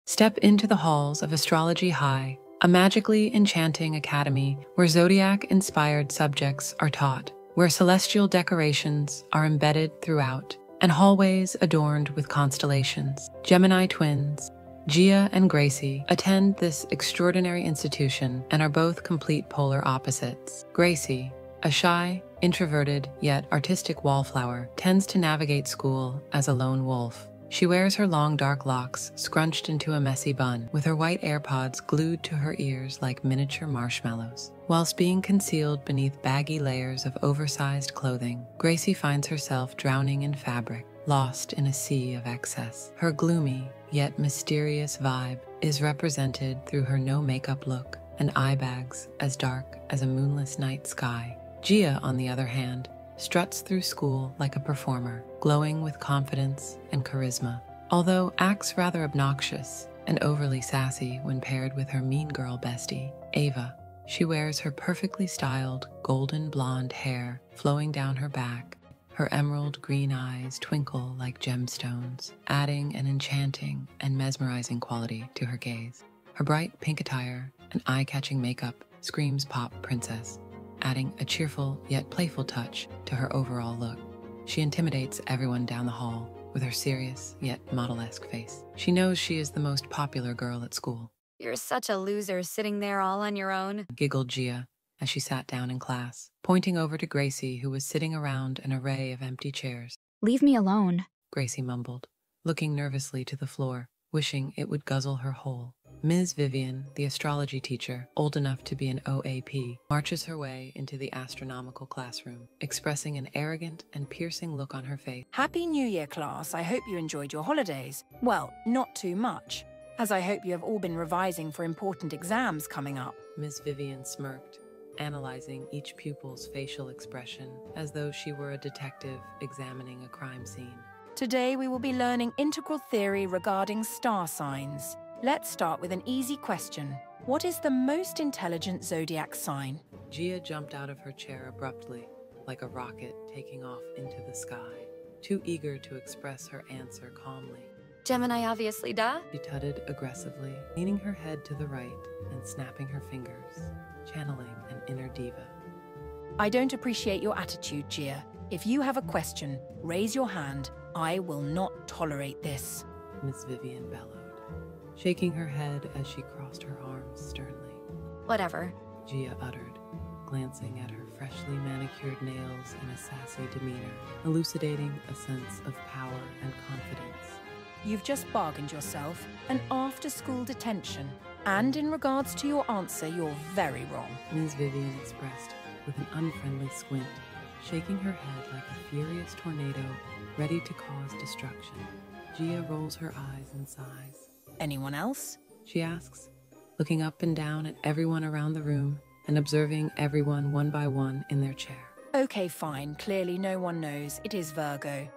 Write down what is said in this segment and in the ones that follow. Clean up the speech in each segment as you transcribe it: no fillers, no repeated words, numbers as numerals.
Step into the halls of Astrology High, a magically enchanting academy where Zodiac-inspired subjects are taught, where celestial decorations are embedded throughout, and hallways adorned with constellations. Gemini twins, Gia and Gracie, attend this extraordinary institution and are both complete polar opposites. Gracie, a shy, introverted, yet artistic wallflower, tends to navigate school as a lone wolf. She wears her long dark locks scrunched into a messy bun, with her white AirPods glued to her ears like miniature marshmallows. Whilst being concealed beneath baggy layers of oversized clothing, Gracie finds herself drowning in fabric, lost in a sea of excess. Her gloomy, yet mysterious vibe is represented through her no-makeup look and eye bags as dark as a moonless night sky. Gia, on the other hand, struts through school like a performer, glowing with confidence and charisma. Although acts rather obnoxious and overly sassy when paired with her mean girl bestie, Ava, she wears her perfectly styled golden blonde hair flowing down her back. Her emerald green eyes twinkle like gemstones, adding an enchanting and mesmerizing quality to her gaze. Her bright pink attire and eye-catching makeup screams pop princess, adding a cheerful yet playful touch to her overall look. She intimidates everyone down the hall with her serious yet model-esque face. She knows she is the most popular girl at school. "You're such a loser sitting there all on your own," giggled Gia as she sat down in class, pointing over to Gracie, who was sitting around an array of empty chairs. "Leave me alone," Gracie mumbled, looking nervously to the floor, wishing it would guzzle her whole. Ms. Vivian, the astrology teacher, old enough to be an OAP, marches her way into the astronomical classroom, expressing an arrogant and piercing look on her face. Happy New Year, class. I hope you enjoyed your holidays. Well, not too much, as I hope you have all been revising for important exams coming up. Ms. Vivian smirked, analyzing each pupil's facial expression as though she were a detective examining a crime scene. Today we will be learning integral theory regarding star signs. Let's start with an easy question. What is the most intelligent zodiac sign? Gia jumped out of her chair abruptly, like a rocket taking off into the sky, too eager to express her answer calmly. "Gemini, obviously, duh." She tutted aggressively, leaning her head to the right and snapping her fingers, channeling an inner diva. I don't appreciate your attitude, Gia. If you have a question, raise your hand. I will not tolerate this. Miss Vivian bellowed, shaking her head as she crossed her arms sternly. "Whatever," Gia uttered, glancing at her freshly manicured nails and a sassy demeanor, elucidating a sense of power and confidence. You've just bargained yourself an after-school detention. And in regards to your answer, you're very wrong. Ms. Vivian expressed with an unfriendly squint, shaking her head like a furious tornado ready to cause destruction. Gia rolls her eyes and sighs. Anyone else? She asks, looking up and down at everyone around the room and observing everyone one by one in their chair. Okay, fine. Clearly no one knows. It is Virgo.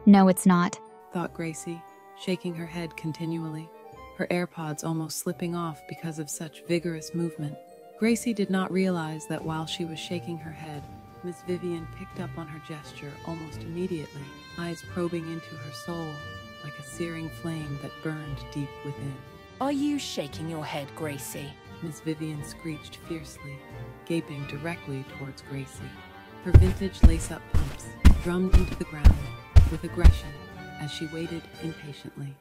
"No, it's not," thought Gracie, shaking her head continually, her AirPods almost slipping off because of such vigorous movement. Gracie did not realize that while she was shaking her head, Miss Vivian picked up on her gesture almost immediately, eyes probing into her soul like a searing flame that burned deep within. Are you shaking your head, Gracie? Miss Vivian screeched fiercely, gaping directly towards Gracie. Her vintage lace-up pumps drummed into the ground with aggression as she waited impatiently.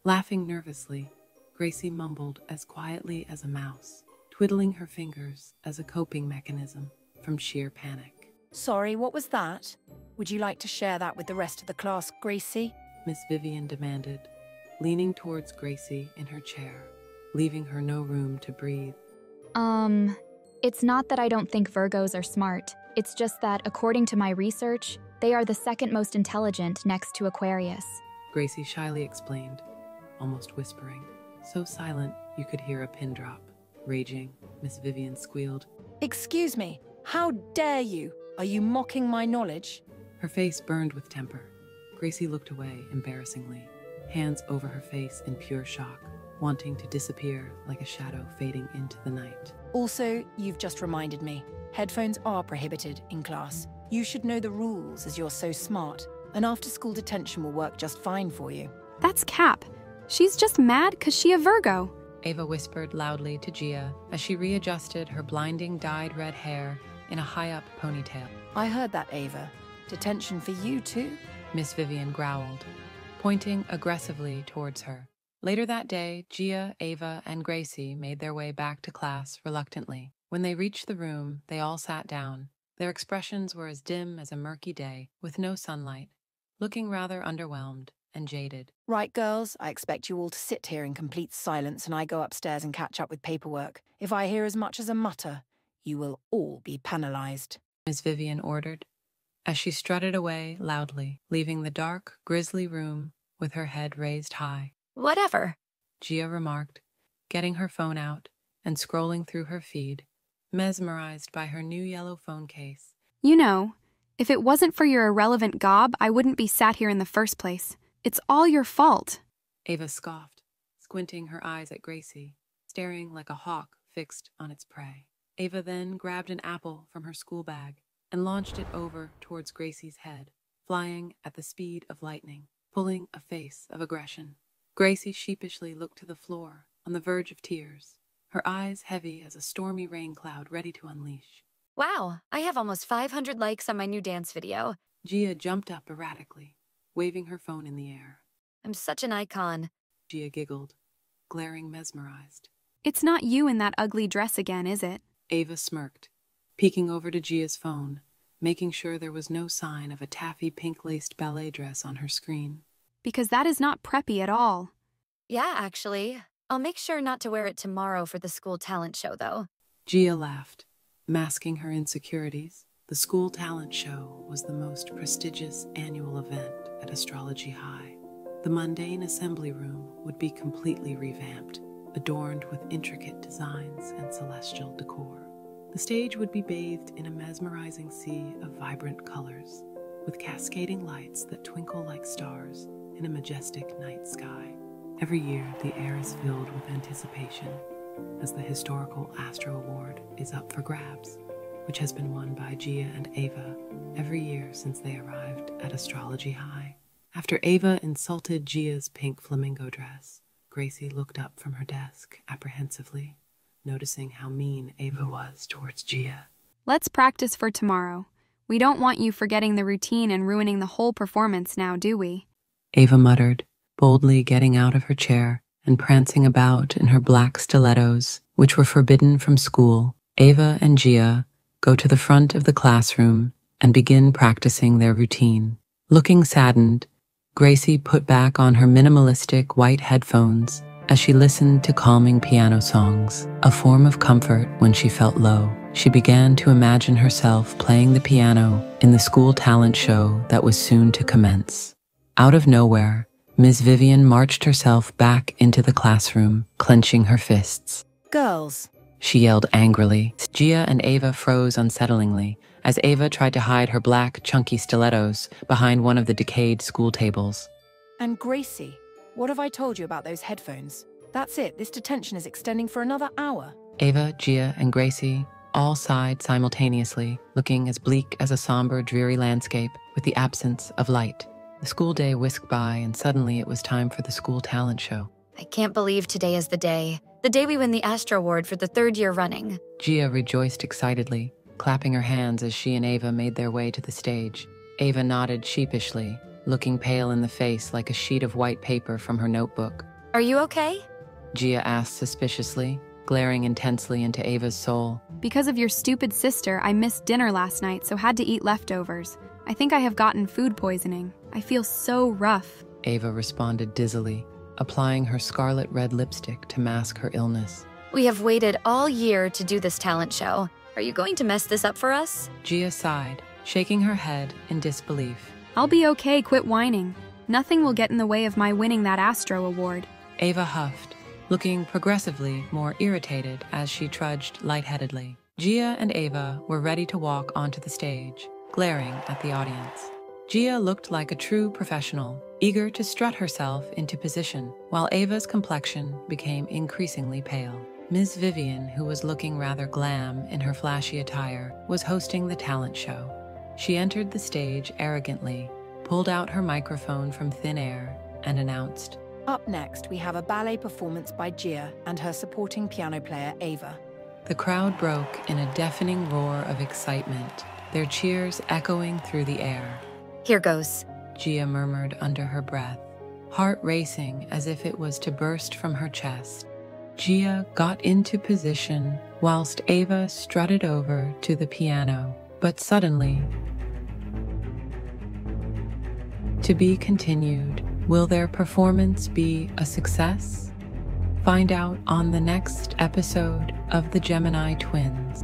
Laughing nervously, Gracie mumbled as quietly as a mouse, twiddling her fingers as a coping mechanism from sheer panic. Sorry, what was that? Would you like to share that with the rest of the class, Gracie? Miss Vivian demanded, leaning towards Gracie in her chair, leaving her no room to breathe. It's not that I don't think Virgos are smart. It's just that, according to my research, they are the second most intelligent next to Aquarius. Gracie shyly explained, almost whispering, so silent you could hear a pin drop. Raging, Miss Vivian squealed. Excuse me, how dare you? Are you mocking my knowledge? Her face burned with temper. Gracie looked away embarrassingly, hands over her face in pure shock, wanting to disappear like a shadow fading into the night. Also, you've just reminded me, headphones are prohibited in class. You should know the rules as you're so smart. An after-school detention will work just fine for you. That's cap. She's just mad 'cause she a Virgo. Ava whispered loudly to Gia as she readjusted her blinding dyed red hair in a high-up ponytail. I heard that, Ava. Detention for you too? Miss Vivian growled, pointing aggressively towards her. Later that day, Gia, Ava, and Gracie made their way back to class reluctantly. When they reached the room, they all sat down. Their expressions were as dim as a murky day, with no sunlight, looking rather underwhelmed and jaded. Right, girls, I expect you all to sit here in complete silence and I go upstairs and catch up with paperwork. If I hear as much as a mutter, you will all be penalized, Miss Vivian ordered, as she strutted away loudly, leaving the dark, grisly room with her head raised high. Whatever. Gia remarked, getting her phone out and scrolling through her feed, mesmerized by her new yellow phone case. You know, if it wasn't for your irrelevant gob, I wouldn't be sat here in the first place. It's all your fault. Ava scoffed, squinting her eyes at Gracie, staring like a hawk fixed on its prey. Ava then grabbed an apple from her school bag and launched it over towards Gracie's head, flying at the speed of lightning, pulling a face of aggression. Gracie sheepishly looked to the floor, on the verge of tears, her eyes heavy as a stormy rain cloud ready to unleash. Wow, I have almost 500 likes on my new dance video. Gia jumped up erratically, waving her phone in the air. I'm such an icon. Gia giggled, glaring mesmerized. It's not you in that ugly dress again, is it? Ava smirked, peeking over to Gia's phone, making sure there was no sign of a taffy pink-laced ballet dress on her screen. Because that is not preppy at all. Yeah, actually. I'll make sure not to wear it tomorrow for the school talent show, though. Gia laughed, masking her insecurities. The school talent show was the most prestigious annual event at Astrology High. The mundane assembly room would be completely revamped, adorned with intricate designs and celestial decor. The stage would be bathed in a mesmerizing sea of vibrant colors, with cascading lights that twinkle like stars in a majestic night sky. Every year, the air is filled with anticipation, as the historical Astro Award is up for grabs, which has been won by Gia and Ava every year since they arrived at Astrology High. After Ava insulted Gia's pink flamingo dress, Gracie looked up from her desk apprehensively, noticing how mean Ava was towards Gia. Let's practice for tomorrow. We don't want you forgetting the routine and ruining the whole performance now, do we? Ava muttered, boldly getting out of her chair and prancing about in her black stilettos, which were forbidden from school. Ava and Gia go to the front of the classroom and begin practicing their routine. Looking saddened, Gracie put back on her minimalistic white headphones as she listened to calming piano songs, a form of comfort when she felt low. She began to imagine herself playing the piano in the school talent show that was soon to commence. Out of nowhere, Miss Vivian marched herself back into the classroom, clenching her fists. Girls, She yelled angrily. Gia and Ava froze unsettlingly as Ava tried to hide her black, chunky stilettos behind one of the decayed school tables. and Gracie, what have I told you about those headphones? That's it, this detention is extending for another hour. Ava, Gia, and Gracie all sighed simultaneously, looking as bleak as a somber, dreary landscape with the absence of light. The school day whisked by, and suddenly it was time for the school talent show. I can't believe today is the day. The day we win the Astro Award for the 3rd year running. Gia rejoiced excitedly, clapping her hands as she and Ava made their way to the stage. Ava nodded sheepishly, looking pale in the face like a sheet of white paper from her notebook. Are you okay? Gia asked suspiciously, glaring intensely into Ava's soul. Because of your stupid sister, I missed dinner last night, so had to eat leftovers. I think I have gotten food poisoning. I feel so rough. Ava responded dizzily, applying her scarlet red lipstick to mask her illness. We have waited all year to do this talent show. Are you going to mess this up for us? Gia sighed, shaking her head in disbelief. I'll be okay, quit whining. Nothing will get in the way of my winning that Astro Award. Ava huffed, looking progressively more irritated as she trudged lightheadedly. Gia and Ava were ready to walk onto the stage, glaring at the audience. Gia looked like a true professional, eager to strut herself into position, while Ava's complexion became increasingly pale. Ms. Vivian, who was looking rather glam in her flashy attire, was hosting the talent show. She entered the stage arrogantly, pulled out her microphone from thin air, and announced, Up next, we have a ballet performance by Gia and her supporting piano player, Ava. The crowd broke in a deafening roar of excitement, their cheers echoing through the air. Here goes. Gia murmured under her breath, heart racing as if it was to burst from her chest. Gia got into position whilst Ava strutted over to the piano, but suddenly, to be continued. Will their performance be a success? Find out on the next episode of the Gemini Twins.